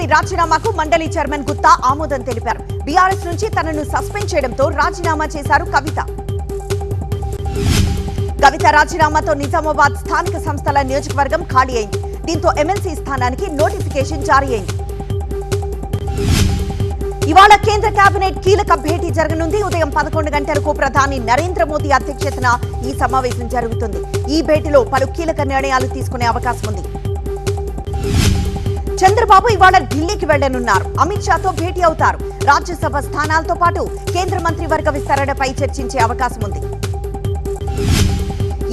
పదవి రాజీనామాకు మండలి చైర్మన్ గుత్తా ఆమోదం తెలిపారు. బీఆర్ఎస్ నుంచి తనను సస్పెండ్ చేయడంతో రాజీనామా చేశారు కవిత. కవిత రాజీనామాతో నిజామాబాద్ స్థానిక సంస్థల నియోజకవర్గం ఖాళీ అయింది. దీంతో ఎమ్మెల్సీ స్థానానికి నోటిఫికేషన్ జారీ అయింది. ఇవాళ కేంద్ర కేబినెట్ కీలక భేటీ జరగనుంది. ఉదయం 11 గంటలకు ప్రధాని నరేంద్ర మోదీ అధ్యక్షతన ఈ సమావేశం జరుగుతుంది. ఈ భేటీలో పలు కీలక నిర్ణయాలు తీసుకునే అవకాశం ఉంది. చంద్రబాబు ఇవాళ ఢిల్లీకి వెళ్లనున్నారు. అమిత్ షాతో భేటీ అవుతారు. రాజ్యసభ స్థానాలతో పాటు కేంద్ర మంత్రివర్గ విస్తరణపై చర్చించే అవకాశం ఉంది.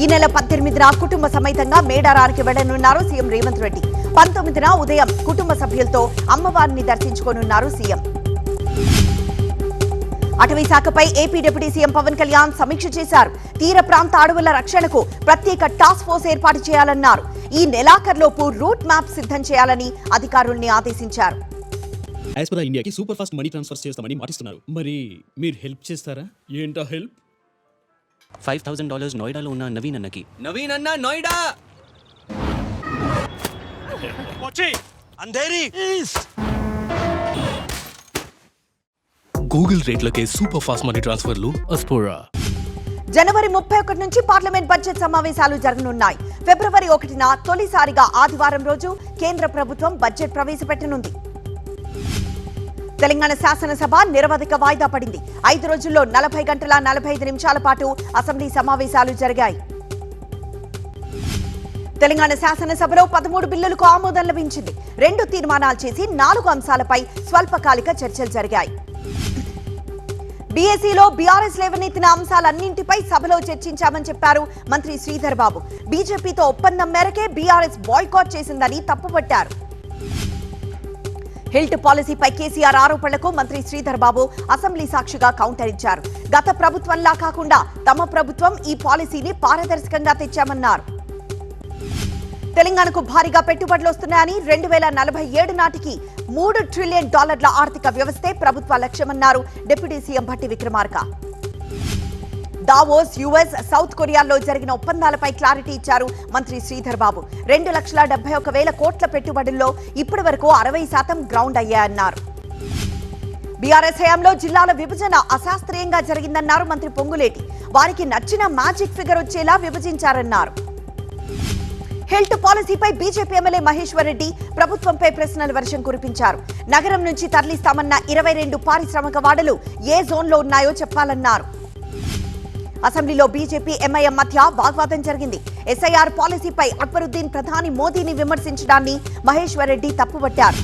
ఈ నెల 18న కుటుంబ సమేతంగా మేడారానికి వెళ్లనున్నారు సీఎం రేవంత్ రెడ్డి. 19న ఉదయం కుటుంబ సభ్యులతో అమ్మవారిని దర్శించుకోనున్నారు సీఎం. అటవీ శాఖపై AP deputy CM Pawan Kalyan సమీక్ష చేశారు. తీర ప్రాంత అడవుల రక్షణకు ప్రత్యేక టాస్క్ ఫోర్స్ ఏర్పాటు చేయాలన్నారు. ఈ నెలాఖరులోపు రూట్ మ్యాప్ సిద్ధం చేయాలని అధికారుల్ని ఆదేశించారు. ఇండియాకి సూపర్ ఫాస్ట్ మనీ ట్రాన్స్ఫర్ చేస్తామని మాటిస్తున్నారు. మరి మీరు హెల్ప్ చేస్తారా? ఏంటో హెల్ప్? $5,000 నోయిడాలో ఉన్న నవీన్ అన్నకి. నవీన్ అన్న నోయిడా అంధేరి గూగుల్ రేట్లకే సూపర్ ఫాస్ట్ మనీ ట్రాన్స్ఫర్లు అస్పోరా. జనవరి 31 నుంచి పార్లమెంట్ బడ్జెట్ సమావేశాలు జరగనున్నాయి. ఫిబ్రవరి 1న తొలిసారిగా ఆదివారం రోజు కేంద్ర ప్రభుత్వం బడ్జెట్ ప్రవేశపెట్టనుంది. తెలంగాణ శాసనసభ నిరవధిక వాయిదా పడింది. 5 రోజుల్లో 40 గంటల 45 నిమిషాల పాటు అసెంబ్లీ సమావేశాలు జరిగాయి. తెలంగాణ శాసనసభలో 13 బిల్లులకు ఆమోదం లభించింది. 2 తీర్మానాలు చేసి 4 అంశాలపై స్వల్పకాలిక చర్చలు జరిగాయి. బీఎస్సీలో బీఆర్ఎస్ లేవనెత్తిన అంశాలన్నింటిపై సభలో చర్చించామని చెప్పారు మంత్రి శ్రీధర్ బాబు. బీజేపీతో ఒప్పందం మేరకే బీఆర్ఎస్ బాయ్కాట్ చేసిందని తప్పుపట్టారు. హిల్ట్ పాలసీపై కేసీఆర్ ఆరోపణలకు మంత్రి శ్రీధర్ బాబు అసెంబ్లీ సాక్షిగా కౌంటర్ ఇచ్చారు. గత ప్రభుత్వంలా కాకుండా తమ ప్రభుత్వం ఈ పాలసీని పారదర్శకంగా తెచ్చామన్నారు. తెలంగాణకు భారీగా పెట్టుబడులు వస్తున్నాయని 2047 నాటికి $3 ట్రిలియన్ ఆర్థిక వ్యవస్థే ప్రభుత్వ లక్ష్యమన్నారు deputy CM Bhatti Vikramarka. Davos, US, south కొరియాల్లో జరిగిన ఒప్పందాలపై క్లారిటీ ఇచ్చారు మంత్రి శ్రీధర్ బాబు. 2,71,000 కోట్ల పెట్టుబడుల్లో ఇప్పటి వరకు 60% గ్రౌండ్ అయ్యాయన్నారు. బీఆర్ఎస్ హయాంలో జిల్లాల విభజన అశాస్త్రీయంగా జరిగిందన్నారు మంత్రి పొంగులేటి. వారికి నచ్చిన మ్యాజిక్ ఫిగర్ వచ్చేలా విభజించారన్నారు. హెల్త్ పాలసీపై బీజేపీ ఎమ్మెల్యే మహేశ్వర్ రెడ్డి ప్రభుత్వంపై ప్రశ్నల వర్షం కురిపించారు. నగరం నుంచి తరలిస్తామన్న 22 పారిశ్రామిక వాడలు ఏ జోన్లో ఉన్నాయో చెప్పాలన్నారు. అసెంబ్లీలో బీజేపీ ఎంఐఎం మధ్య వాగ్వాదం జరిగింది. ఎస్ఐఆర్ పాలసీపై అక్బరుద్దీన్ ప్రధాని మోదీని విమర్శించడాన్ని మహేశ్వర్ రెడ్డి తప్పుపట్టారు.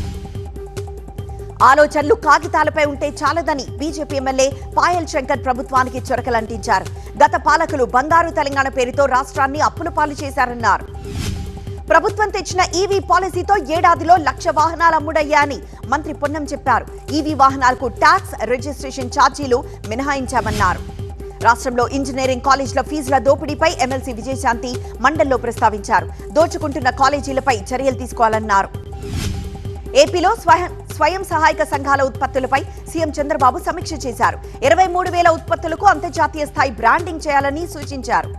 ఆలోచనలు కాగితాలపై ఉంటే చాలదని బీజేపీ ఎమ్మెల్యే పాయల్ శంకర్ ప్రభుత్వానికి చురకలంటించారు. గత పాలకులు బంగారు తెలంగాణ పేరుతో రాష్ట్రాన్ని అప్పుల పాలు చేశారన్నారు. ప్రభుత్వం తెచ్చిన ఈవీ పాలసీతో ఏడాదిలో 1,00,000 వాహనాలు అమ్ముడయ్యాయని మంత్రి పొన్నం చెప్పారు. ఈవీ వాహనాలకు ట్యాక్స్, రిజిస్ట్రేషన్ ఛార్జీలు మినహాయించామన్నారు. రాష్ట్రంలో ఇంజనీరింగ్ కాలేజీల ఫీజుల దోపిడీపై ఎమ్మెల్సీ విజయశాంతి మండలిలో ప్రస్తావించారు. దోచుకుంటున్న కాలేజీలపై చర్యలు తీసుకోవాలన్నారు. ఏపీలో స్వయం సహాయక సంఘాల ఉత్పత్తులపై సీఎం చంద్రబాబు సమీక్ష చేశారు. 23,000 ఉత్పత్తులకు అంతర్జాతీయ స్థాయి బ్రాండింగ్ చేయాలని సూచించారు.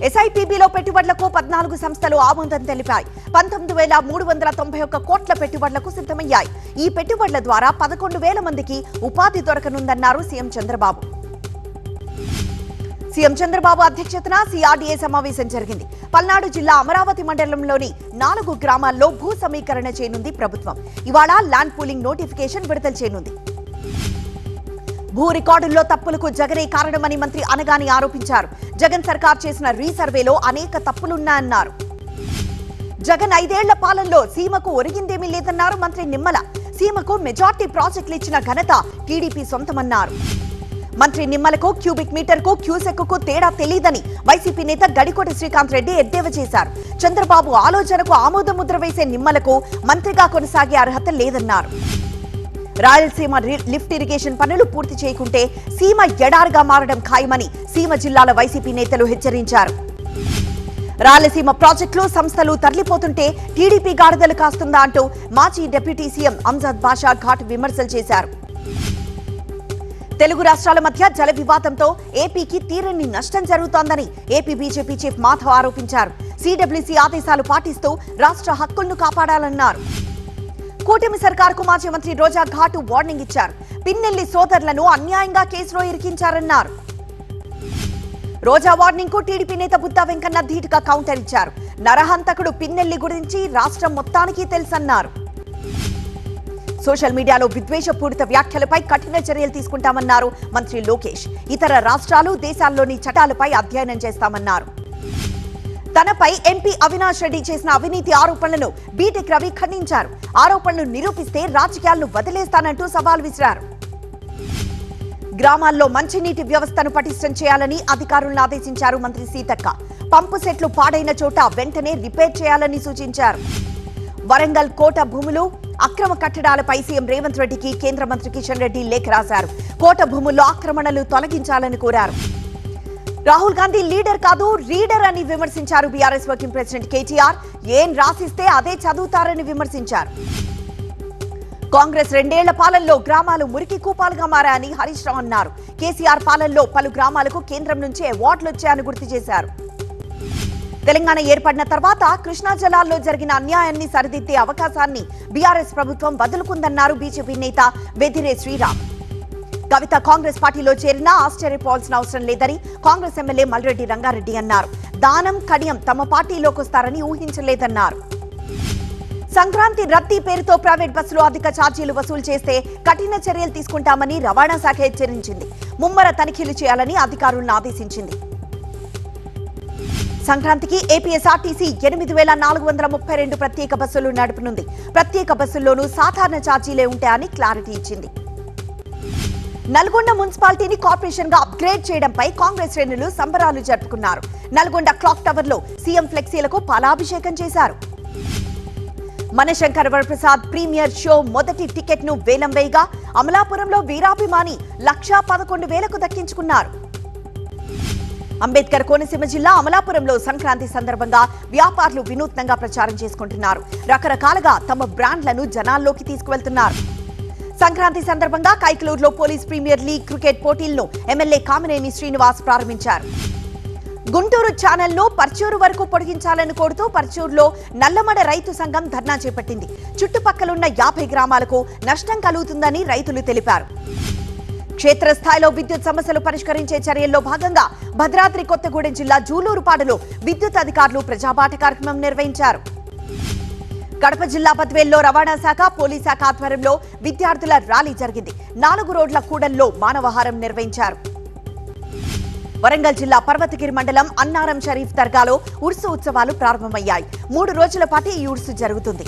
ఎస్ఐపిబిలో పెట్టుబడులకు 14 సంస్థలు ఆమోదం తెలిపాయి. 19,391 కోట్ల పెట్టుబడులకు సిద్ధమయ్యాయి. ఈ పెట్టుబడుల ద్వారా 11,000 మందికి ఉపాధి దొరకనుందన్నారు సీఎం చంద్రబాబు. సీఎం చంద్రబాబు అధ్యక్షతన సిఆర్డీఏ సమావేశం జరిగింది. పల్నాడు జిల్లా అమరావతి మండలంలోని 4 గ్రామాల్లో భూ సమీకరణ చేయనుంది ప్రభుత్వం. ఇవాళ ల్యాండ్ పూలింగ్ నోటిఫికేషన్ విడుదల చేయనుంది. భూ రికార్డుల్లో తప్పులకు జగనే కారణమని మంత్రి అనగాని ఆరోపించారు. జగన్ సర్కార్ చేసిన రీసర్వేలో అనేక తప్పులున్నాయన్నారు. జగన్ 5 ఏళ్ల పాలనలో సీమకు ఒరిగిందేమీ లేదన్నారు మంత్రి నిమ్మల. సీమకు మెజార్టీ ప్రాజెక్టులు ఇచ్చిన ఘనత టీడీపీ సొంతమన్నారు. మంత్రి నిమ్మలకు క్యూబిక్ మీటర్కు క్యూసెక్కు తేడా తెలియదని వైసీపీ నేత గడికోటి శ్రీకాంత్ రెడ్డి ఎద్దేవా చేశారు. చంద్రబాబు ఆలోచనకు ఆమోద ముద్ర వేసే నిమ్మలకు మంత్రిగా కొనసాగే అర్హత లేదన్నారు. రాయలసీమ లిఫ్ట్ ఇరిగేషన్ పనులు పూర్తి చేయకుంటే సీమ ఎడారిగా మారడం ఖాయమని సీమ జిల్లాల వైసీపీ నేతలు హెచ్చరించారు. రాయలసీమ ప్రాజెక్టులు, సంస్థలు తరలిపోతుంటే టీడీపీ గాడిదలు కాస్తుందా అంటూ మాజీ డిప్యూటీ సీఎం అంజద్ బాషా ఘాటు విమర్శలు చేశారు. తెలుగు రాష్ట్రాల మధ్య జల వివాదంతో ఏపీకి తీరని నష్టం జరుగుతోందని ఏపీ బీజేపీ చీఫ్ మాధవ్ ఆరోపించారు. సిడబ్ల్యూసీ ఆదేశాలు పాటిస్తూ రాష్ట్ర హక్కులను కాపాడాలన్నారు. కూటమి సర్కార్కు మాజీ మంత్రి రోజా ఘాటు వార్నింగ్ ఇచ్చారు. పిన్నెల్లి సోదరులను అన్యాయంగా కేసులో ఇరికించారన్నారు. రోజా వార్నింగ్ కు టీడీపీ నేత బుద్ధా వెంకన్న ధీటుగా కౌంటర్ ఇచ్చారు. నరహంతకుడు పిన్నెల్లి గురించి రాష్ట్రం మొత్తానికి తెలుసన్నారు. సోషల్ మీడియాలో విద్వేషపూరిత వ్యాఖ్యలపై కఠిన చర్యలు తీసుకుంటామన్నారు మంత్రి లోకేష్. ఇతర రాష్ట్రాలు, దేశాల్లోని చట్టాలపై అధ్యయనం చేస్తామన్నారు. తనపై ఎంపీ అవినాష్ రెడ్డి చేసిన అవినీతి ఆరోపణలను బీటెక్ రవి ఖండించారు. ఆరోపణలు నిరూపిస్తే రాజకీయాలను వదిలేస్తానంటూ సవాల్ విసిరారు. గ్రామాల్లో మంచినీటి వ్యవస్థను పటిష్టం చేయాలని అధికారులను ఆదేశించారు మంత్రి సీతక్క. పంపు సెట్లు పాడైన చోట వెంటనే రిపేర్ చేయాలని సూచించారు. వరంగల్ కోట భూములు అక్రమ కట్టడాలపై సీఎం రేవంత్ రెడ్డికి కేంద్ర మంత్రి కిషన్ రెడ్డి లేఖ రాశారు. కోట భూముల్లో ఆక్రమణలు తొలగించాలని కోరారు. రాహుల్ గాంధీ లీడర్ కాదు, రీడర్ అని విమర్శించారు బీఆర్ఎస్ వర్కింగ్ ప్రెసిడెంట్ కేటీఆర్. ఏం రాసిస్తే అదే చదువుతారని విమర్శించారు. కాంగ్రెస్ 2 ఏళ్ల పాలనలో గ్రామాలు మురికి కూపాలుగా మారాయని హరీష్ రావు అన్నారు. కేసీఆర్ పాలనలో పలు గ్రామాలకు కేంద్రం నుంచి అవార్డులు వచ్చాయని గుర్తు చేశారు. తెలంగాణ ఏర్పడిన తర్వాత కృష్ణా జలాల్లో జరిగిన అన్యాయాన్ని సరిదిద్దే అవకాశాన్ని బీఆర్ఎస్ ప్రభుత్వం వదులుకుందన్నారు బీజేపీ నేత వెదిరే శ్రీరామ్. కవిత కాంగ్రెస్ పార్టీలో చేరినా ఆశ్చర్యపోవాల్సిన అవసరం లేదని కాంగ్రెస్ ఎమ్మెల్యే మల్రెడ్డి రంగారెడ్డి అన్నారు. దానం కడియం తమ పార్టీలోకి వస్తారని ఊహించలేదన్నారు. సంక్రాంతి రద్దీ పేరుతో ప్రైవేట్ బస్సులు అధిక ఛార్జీలు వసూలు చేస్తే కఠిన చర్యలు తీసుకుంటామని రవాణా శాఖ హెచ్చరించింది. ముమ్మర తనిఖీలు చేయాలని అధికారులను ఆదేశించింది. సంక్రాంతికి ఏపీఎస్ఆర్టీసీ 8,432 ప్రత్యేక బస్సులు నడుపనుంది. ప్రత్యేక బస్సుల్లోనూ సాధారణ ఛార్జీలే ఉంటాయని క్లారిటీ ఇచ్చింది. నల్గొండ మున్సిపాలిటీని కార్పొరేషన్ గా అప్గ్రేడ్ చేయడంపై కాంగ్రెస్ శ్రేణులు సంబరాలు జరుపుకున్నారు. నల్గొండ క్లాక్ టవర్ లో సీఎం ఫ్లెక్సీలకు పాలాభిషేకం చేశారు. మనశంకర్ వరప్రసాద్ ప్రీమియర్ షో మొదటి టికెట్ ను వేలం వేయగా అమలాపురంలో వీరాభిమాని 1,11,000కు దక్కించుకున్నారు. అంబేద్కర్ కోనసీమ జిల్లా అమలాపురంలో సంక్రాంతి సందర్భంగా వ్యాపారులు వినూత్నంగా ప్రచారం చేసుకుంటున్నారు. రకరకాలుగా తమ బ్రాండ్లను జనాల్లోకి తీసుకువెళ్తున్నారు. సంక్రాంతి సందర్భంగా కైకలూరులో పోలీస్ ప్రీమియర్ లీగ్ క్రికెట్ పోటీలను ఎమ్మెల్యే కామినేని శ్రీనివాస్ ప్రారంభించారు. గుంటూరు ఛానల్ ను పర్చూరు వరకు పొడిగించాలని కోరుతూ పర్చూరులో నల్లమడ రైతు సంఘం ధర్నా చేపట్టింది. చుట్టుపక్కలున్న 50 గ్రామాలకు నష్టం కలుగుతుందని రైతులు తెలిపారు. క్షేత్రస్థాయిలో విద్యుత్ సమస్యలు పరిష్కరించే చర్యల్లో భాగంగా భద్రాద్రి కొత్తగూడెం జిల్లా జూలూరుపాడులో విద్యుత్ అధికారులు ప్రజాబాట కార్యక్రమం నిర్వహించారు. కడప జిల్లా బద్వేల్లో రవాణా శాఖ, పోలీస్ శాఖ ఆధ్వర్యంలో విద్యార్థుల ర్యాలీ జరిగింది. 4 రోడ్ల కూడల్లో మానవహారం నిర్వహించారు. వరంగల్ జిల్లా పర్వతగిరి మండలం అన్నారం షరీఫ్ దర్గాలో ఉర్సు ఉత్సవాలు ప్రారంభమయ్యాయి. 3 రోజుల పాటు ఈ ఉర్సు జరుగుతుంది.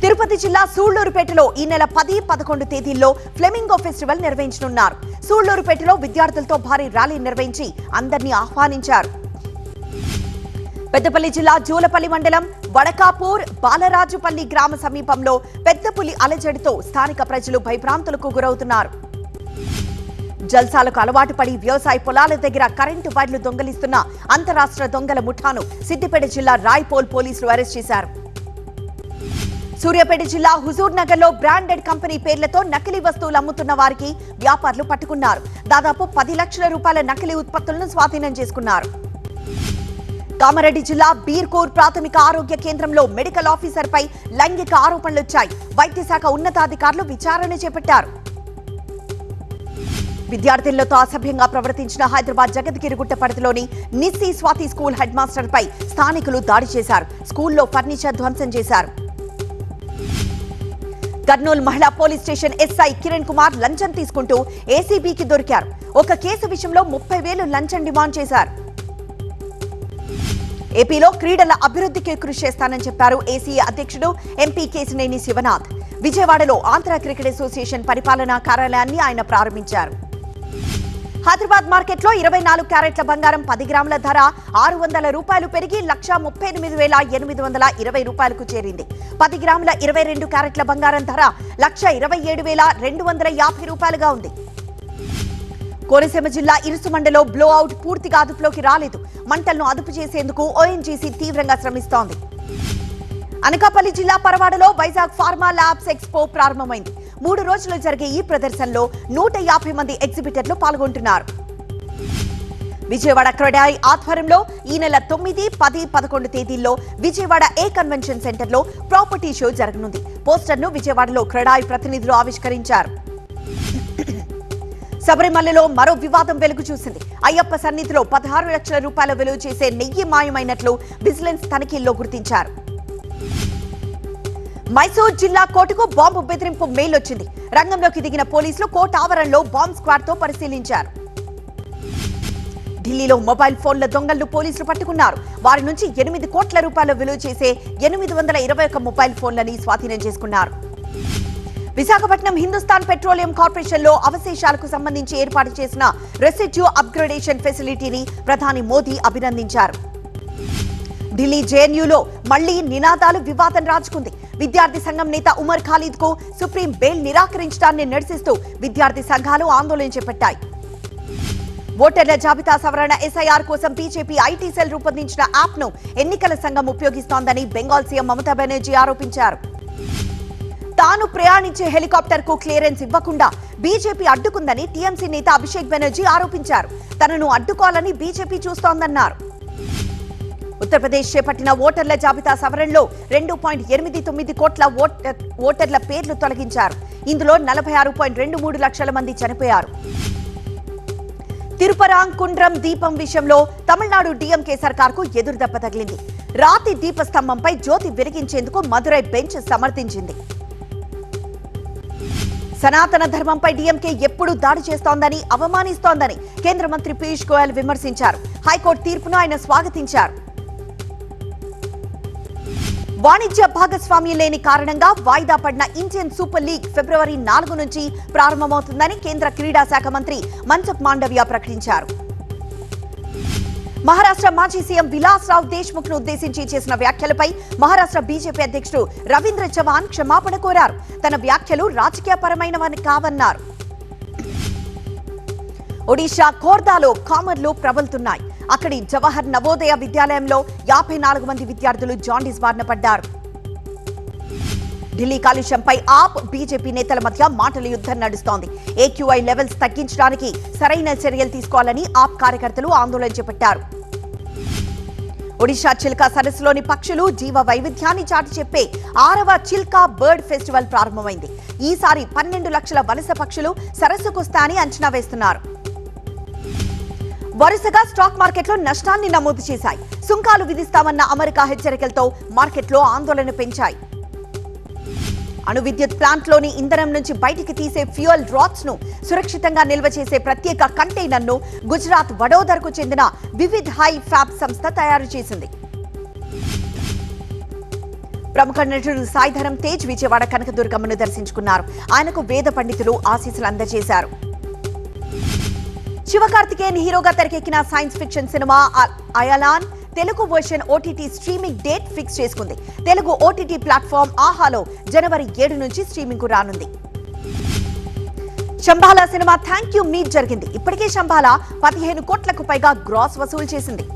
తిరుపతి జిల్లా సూళ్లూరుపేటలో ఈ నెల 10, 11 తేదీల్లో ఫ్లెమింగో ఫెస్టివల్ నిర్వహించనున్నారు. సూళ్లూరుపేటలో విద్యార్థులతో భారీ ర్యాలీ నిర్వహించి అందరినీ ఆహ్వానించారు. పెద్దపల్లి జిల్లా జూలపల్లి మండలం వడకాపూర్ బాలరాజుపల్లి గ్రామ సమీపంలో పెద్ద పులి అలజడితో స్థానిక ప్రజలు భయభ్రాంతులకు గురవుతున్నారు. జల్సాలకు అలవాటు పడి వ్యవసాయ పొలాల దగ్గర కరెంటు వైర్లు దొంగలిస్తున్న అంతరాష్ట్ర దొంగల ముఠాను సిద్దిపేట జిల్లా రాయ్పోల్ పోలీసులు అరెస్ట్ చేశారు. సూర్యాపేట జిల్లా హుజూర్ నగర్ లో బ్రాండెడ్ కంపెనీ పేర్లతో నకిలీ వస్తువులు అమ్ముతున్న వారికి వ్యాపారులు పట్టుకున్నారు. దాదాపు 10 లక్షల రూపాయల నకిలీ ఉత్పత్తులను స్వాధీనం చేసుకున్నారు. కామారెడ్డి జిల్లా బీర్కూర్ ప్రాథమిక ఆరోగ్య కేంద్రంలో మెడికల్ ఆఫీసర్ పై లైంగిక ఆరోపణలొచ్చాయి. వైద్య శాఖ ఉన్నతాధికారులు విచారణ చేపట్టారు. విద్యార్థులతో అసభ్యంగా ప్రవర్తించిన హైదరాబాద్ జగద్గిరిగుట్ట పరిధిలోని Nissi Swathi school head master పై స్థానికులు దాడి చేశారు. స్కూల్లో ఫర్నిచర్ ధ్వంసం చేశారు. కర్నూలు మహిళా police station SI Kiran Kumar లంచం తీసుకుంటూ ఏసీబీకి దొరికారు. ఒక కేసు విషయంలో 30,000 లంచం డిమాండ్ చేశారు. ఏపీలో క్రీడల అభివృద్ధికి కృషి చేస్తానని చెప్పారు ఏసీఏ అధ్యక్షుడు ఎంపీ కేశినేని శివనాథ్. విజయవాడలో ఆంధ్ర క్రికెట్ అసోసియేషన్ పరిపాలనా కార్యాలయాన్ని ఆయన ప్రారంభించారు. హైదరాబాద్ మార్కెట్లో 24 క్యారెట్ల బంగారం 10 గ్రాముల ధర 600 రూపాయలు పెరిగి 138,820 రూపాయలకు చేరింది. 10 గ్రాముల 22 క్యారెట్ల బంగారం ధర 127,250 రూపాయలుగా ఉంది. కోనసీమ జిల్లా ఇరుసుమండలో బ్లో అవుట్ పూర్తిగా అదుపులోకి రాలేదు. మంటలను అదుపు చేసేందుకు ఓఎన్జీసీ తీవ్రంగా శ్రమిస్తోంది. అనకాపల్లి జిల్లా పరవాడలో వైజాగ్ ఫార్మా ల్యాబ్స్ ఎక్స్పో ప్రారంభమైంది. 3 రోజులు జరిగే ఈ ప్రదర్శనలో 150 మంది ఎగ్జిబిటర్లు పాల్గొంటున్నారు. విజయవాడ క్రెడాయ్ ఆధ్వర్యంలో ఈ నెల 9, 10, 11 తేదీల్లో విజయవాడ ఏ కన్వెన్షన్ సెంటర్లో ప్రాపర్టీ షో జరగనుంది. పోస్టర్ను విజయవాడలో క్రెడాయ్ ప్రతినిధులు ఆవిష్కరించారు. శబరిమలలో మరో వివాదం వెలుగు చూసింది. అయ్యప్ప సన్నిధిలో 16 లక్షల రూపాయల విలువ చేసే నెయ్యి మాయమైనట్లు విజిలెన్స్ తనిఖీల్లో గుర్తించారు. మైసూర్ జిల్లా కోర్టుకు బాంబు బెదిరింపు మెయిల్ వచ్చింది. రంగంలోకి దిగిన పోలీసులు కోర్టు ఆవరణలో బాంబ్ స్క్వాడ్ తో పరిశీలించారు. ఢిల్లీలో మొబైల్ ఫోన్ల దొంగలను పోలీసులు పట్టుకున్నారు. వారి నుంచి 8 కోట్ల రూపాయల విలువ చేసే 821 మొబైల్ ఫోన్లని స్వాధీనం చేసుకున్నారు. విశాఖపట్నం హిందుస్థాన్ పెట్రోలియం కార్పొరేషన్ లో అవశేషాలకు సంబంధించి ఏర్పాటు చేసిన రెసిడ్యూ అప్గ్రేడేషన్ ఫెసిలిటీని ప్రధాని మోదీ అభినందించారు. ఢిల్లీ జేఎన్యూలో మళ్లీ నినాదాలు వివాదం రాజుకుంది. విద్యార్థి సంఘం నేత ఉమర్ ఖాలిద్ కు సుప్రీం బెయిల్ నిరాకరించడాన్ని నిరసిస్తూ విద్యార్థి సంఘాలు ఆందోళన చేపట్టాయి. ఓటర్ల జాబితా సవరణ ఎస్ఐఆర్ కోసం బీజేపీ ఐటీ సెల్ రూపొందించిన యాప్ ను ఎన్నికల సంఘం ఉపయోగిస్తోందని బెంగాల్ సీఎం మమతా బెనర్జీ ఆరోపించారు. తాను ప్రయాణించే హెలికాప్టర్ కు క్లియరెన్స్ ఇవ్వకుండా బీజేపీ అడ్డుకుందని టీఎంసీ నేత అభిషేక్ బెనర్జీ ఆరోపించారు. తనను అడ్డుకోవాలని బీజేపీ చూస్తోందన్నారు. ఉత్తరప్రదేశ్ చేపట్టిన ఓటర్ల జాబితా సవరణలో 2.89 కోట్ల ఓటర్ల పేర్లు తొలగించారు. ఇందులో 46.23 లక్షల మంది చనిపోయారు. తిరుపరాంకుండ్రం దీపం విషయంలో తమిళనాడు డీఎంకే సర్కార్కు ఎదురుదెబ్బ తగిలింది. రాతి దీపస్తంభంపై జ్యోతి వెలిగించేందుకు మదురై బెంచ్ సమర్థించింది. సనాతన ధర్మంపై డీఎంకే ఎప్పుడు దాడి చేస్తోందని, అవమానిస్తోందని కేంద్ర మంత్రి పీయూష్ గోయల్ విమర్శించారు. హైకోర్టు తీర్పును ఆయన స్వాగతించారు. వాణిజ్య భాగస్వామ్యం లేని కారణంగా వాయిదా పడిన ఇండియన్ సూపర్ లీగ్ ఫిబ్రవరి 4 నుంచి ప్రారంభమవుతుందని కేంద్ర క్రీడా శాఖ మంత్రి మన్సుఖ్ మాండవియా ప్రకటించారు. మహారాష్ట్ర మాజీ సీఎం విలాస్ రావ్ దేశ్ముఖ్ ను ఉద్దేశించి చేసిన వ్యాఖ్యలపై మహారాష్ట్ర బీజేపీ అధ్యక్షుడు రవీంద్ర చవాన్ క్షమాపణ కోరారు. తన వ్యాఖ్యలు రాజకీయపరమైనవని కావన్నారు. ఒడిషా ఖోర్దాలో కామర్లు ప్రబలుతున్నాయి. అక్కడి జవహర్ నవోదయ విద్యాలయంలో 54 మంది విద్యార్థులు జాండీస్ బారిన పడ్డారు. ఢిల్లీ కాలుష్యంపై ఆప్, బీజేపీ నేతల మధ్య మాటల యుద్ధం నడుస్తోంది. ఏక్యూఐ లెవెల్స్ తగ్గించడానికి సరైన చర్యలు తీసుకోవాలని ఆప్ కార్యకర్తలు ఆందోళన చేపట్టారు. ఒడిషా చిల్కా సరస్సులోని పక్షులు జీవ వైవిధ్యాన్ని చాటి చెప్పే 6వ చిల్కా బర్డ్ ఫెస్టివల్ ప్రారంభమైంది. ఈసారి 12 లక్షల వలస పక్షులు సరస్సుకొస్తాయని అంచనా వేస్తున్నారు. వరుసగా స్టాక్ మార్కెట్లో నష్టాన్ని నమోదు చేశాయి. సుంకాలు విధిస్తామన్న అమెరికా హెచ్చరికలతో మార్కెట్లో ఆందోళన పెంచాయి. అణు విద్యుత్ ప్లాంట్లోని ఇంధనం నుంచి బయటికి తీసే ఫ్యూయల్ రాడ్స్ ను సురక్షితంగా నిల్వ చేసే ప్రత్యేక కంటైనర్ ను గుజరాత్ వడోదరకు చెందిన వివిధ్ హై ఫ్యాబ్ సంస్థ తయారు చేసింది. ప్రముఖ నటుడు సాయిధరం తేజ్ విజయవాడ కనకదుర్గమ్మను దర్శించుకున్నారు. ఆయనకు వేద పండితులు ఆశీస్సులు అందజేశారు. శివకార్తికేయన్ హీరోగా తెరకెక్కిన science fiction cinema Ayalaan Telugu version OTT streaming date fix చేసుకుంది. తెలుగు ఓటీటీ ప్లాట్ఫామ్ ఆహాలో జనవరి 7 నుంచి స్ట్రీమింగ్ కు రానుంది. Shambhala cinema thank you meet జరిగింది. ఇప్పటికే శంబాలా 15 కోట్లకు పైగా గ్రాస్ వసూలు చేసింది.